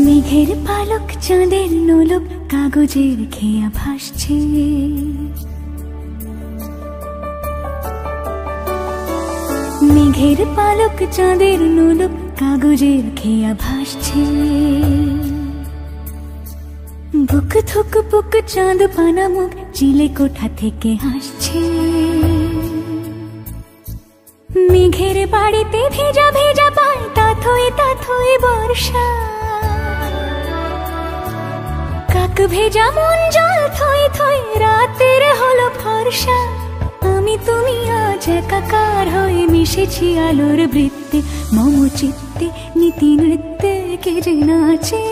মেঘের পালক চাঁদের নোলক কাগজের খেয়া ভাসছে। মেঘের পালক চাঁদের নোলক কাগজের খেয়া ভাসছে। বুক থুক বুক চাঁদ পানা মুখ চিলে কোঠা থেকে হাসছে। মেঘের বাড়িতে ভেজা ভেজা পায় তাথই বর্ষা। কাক ভেজা মন জল থই থই রাতের হলো ফর্সা। আমি তুমি আজ একাকার হয়ে মিশেছি আলোর বৃত্তে। মম চিত্তে নীতি নৃত্যে কে যে নাচে।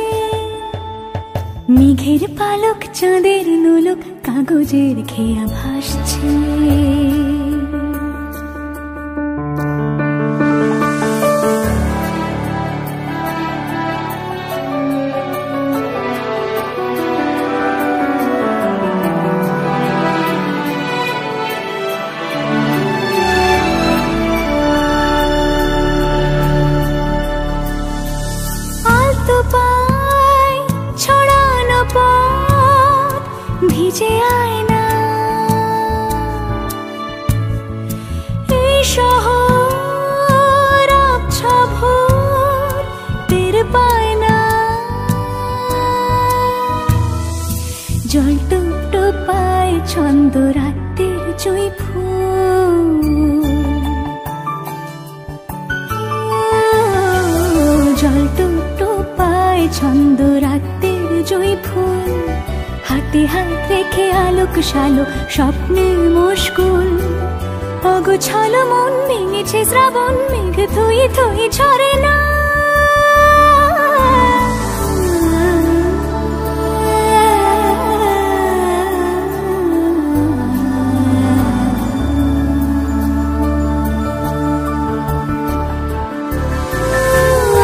মেঘের পালক চাঁদের নোলক কাগজের খেয়া ভাসছে। ভিজে আয়না এই শহর আবছা ভোর টের পায় না। জল টুকটো পায় ছন্দ রাতের জুঁই ফুল। জল টুকটো পায় ছন্দ রাতের জুঁই ফুল। হাতে হাত রেখে আলোক শালো স্বপ্নের মুশকুল। অগোছালো মন ভেঙেছে শ্রাবণ মেঘ থই থই ঝরে না।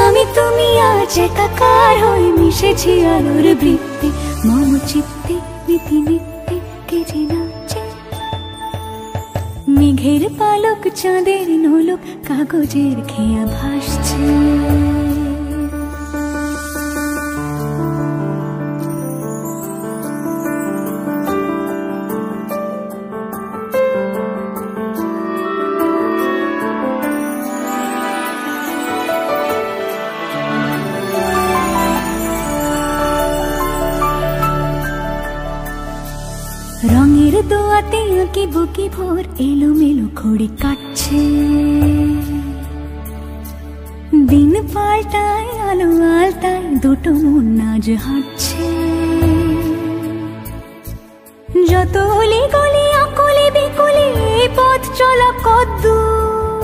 আমি তুমি আজ একাকার হয়ে মিশেছি আলোর বৃত্তে। মম চিত্তে নীতি নিত্যে কে যে নাচে। মেঘের পালক চাঁদের নোলক কাগজের খেয়া ভাসছে। রঙের দোয়াতে আঁকি বুকি ভোর এলোমেলো খড়ি কাটছে। দিন পাল্টায় আলো আলতায় দুটো মন আজ হাঁটছে। যত অলি গলি আকলি বিকলি পথ চলা কদ্দূর।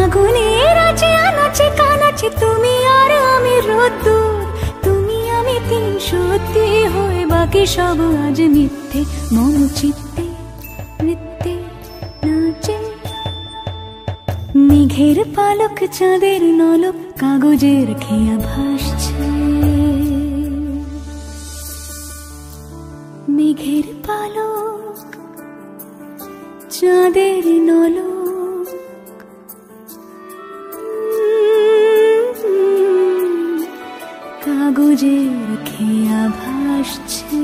আগুনের আছে আনাচে কানাচে তুমি আর আমি রোদ্দুর। তুমি আমি তিন সত্যি হয়ে বাকি সব আজ মিথ্যে। মম চিত্তে নৃত্যে নাচে। মেঘের পালক চাঁদের নলক কাগজের খেয়া ভাসছে। মেঘের পালক চাঁদের নলক কাগজের খেয়া ভাসছে।